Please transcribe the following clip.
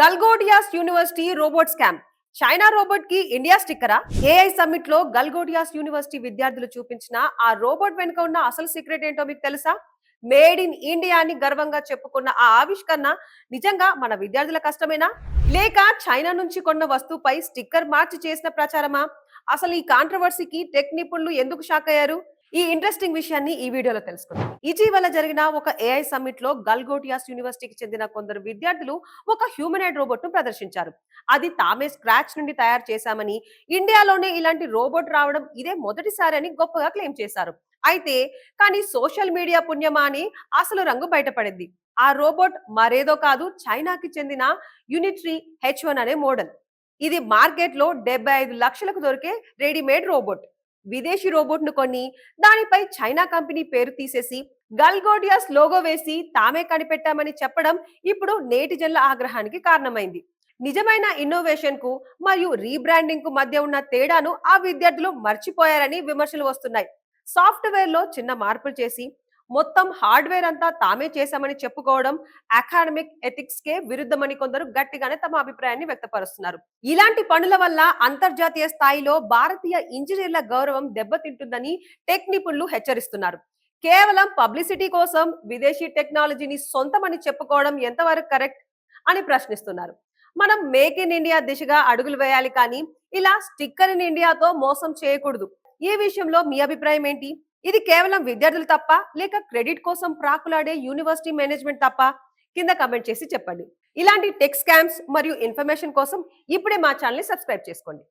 గల్గోడియాస్ university robot scam. China robot కి India స్టిక్కరా? AI summit లో గల్గోడియాస్ యూనివర్సిటీ విద్యార్థులు చూపించిన ఆ రోబోట్ వెనుక ఉన్న అసలు సీక్రెట్ ఏంటో మీకు తెలుసా? మేడ్ ఇన్ ఇండియా అని గర్వంగా చెప్పుకున్న ఆ ఆవిష్కరణ నిజంగా మన విద్యార్థుల కష్టమేనా, లేక చైనా నుంచి కొన్న వస్తువుపై స్టిక్కర్ మార్చి చేసిన ప్రచారమా? అసలు ఈ కాంట్రవర్సీకి టెక్ నిపుణులు ఎందుకు షాక్ అయ్యారు? ఈ ఇంట్రెస్టింగ్ విషయాన్ని ఈ వీడియోలో తెలుసుకుందాం. ఇటీవల జరిగిన ఒక ఏఐ సమ్మిట్ లో గల్గోటియాస్ యూనివర్సిటీకి చెందిన కొందరు విద్యార్థులు ఒక హ్యూమనాయిడ్ రోబోట్ ను ప్రదర్శించారు. అది తామే స్క్రాచ్ నుండి తయారు చేశామని, ఇండియాలోనే ఇలాంటి రోబోట్ రావడం ఇదే మొదటిసారి అని గొప్పగా క్లెయిమ్ చేశారు. అయితే కానీ సోషల్ మీడియా పుణ్యమా అని అసలు రంగు బయటపడింది. ఆ రోబోట్ మరేదో కాదు, చైనాకి చెందిన యూనిట్రీ H1 అనే మోడల్. ఇది మార్కెట్ లో 75 లక్షలకు దొరికే రెడీమేడ్ రోబోట్. విదేశీ రోబోట్ ను కొని దానిపై చైనా కంపెనీ పేరు తీసేసి గల్గోడియాస్ లోగో వేసి తామే కనిపెట్టామని చెప్పడం ఇప్పుడు నేటిజన్ల ఆగ్రహానికి కారణమైంది. నిజమైన ఇన్నోవేషన్ కు మరియు రీబ్రాండింగ్ కు మధ్య ఉన్న తేడాను ఆ విద్యార్థులు మర్చిపోయారని విమర్శలు వస్తున్నాయి. సాఫ్ట్వేర్ లో చిన్న మార్పులు చేసి మొత్తం హార్డ్వేర్ అంతా తామే చేశామని చెప్పుకోవడం అకాడమిక్ ఎథిక్స్ కే విరుద్ధమని కొందరు గట్టిగానే తమ అభిప్రాయాన్ని వ్యక్తపరుస్తున్నారు. ఇలాంటి పనుల వల్ల అంతర్జాతీయ స్థాయిలో భారతీయ ఇంజనీర్ల గౌరవం దెబ్బతింటుందని టెక్ నిపుణులు హెచ్చరిస్తున్నారు. కేవలం పబ్లిసిటీ కోసం విదేశీ టెక్నాలజీని సొంతమని చెప్పుకోవడం ఎంతవరకు కరెక్ట్ అని ప్రశ్నిస్తున్నారు. మనం మేక్ ఇన్ ఇండియా దిశగా అడుగులు వేయాలి, కానీ ఇలా స్టిక్కర్ ఇన్ ఇండియాతో మోసం చేయకూడదు. ఈ విషయంలో మీ అభిప్రాయం ఏంటి? ఇది కేవలం విద్యార్థులు తప్ప, లేక క్రెడిట్ కోసం ప్రాకులాడే యూనివర్సిటీ మేనేజ్మెంట్ తప్ప? కింద కమెంట్ చేసి చెప్పండి. ఇలాంటి టెక్ స్కామ్స్ మరియు ఇన్ఫర్మేషన్ కోసం ఇప్పుడే మా ఛానల్ ని సబ్స్క్రైబ్ చేసుకోండి.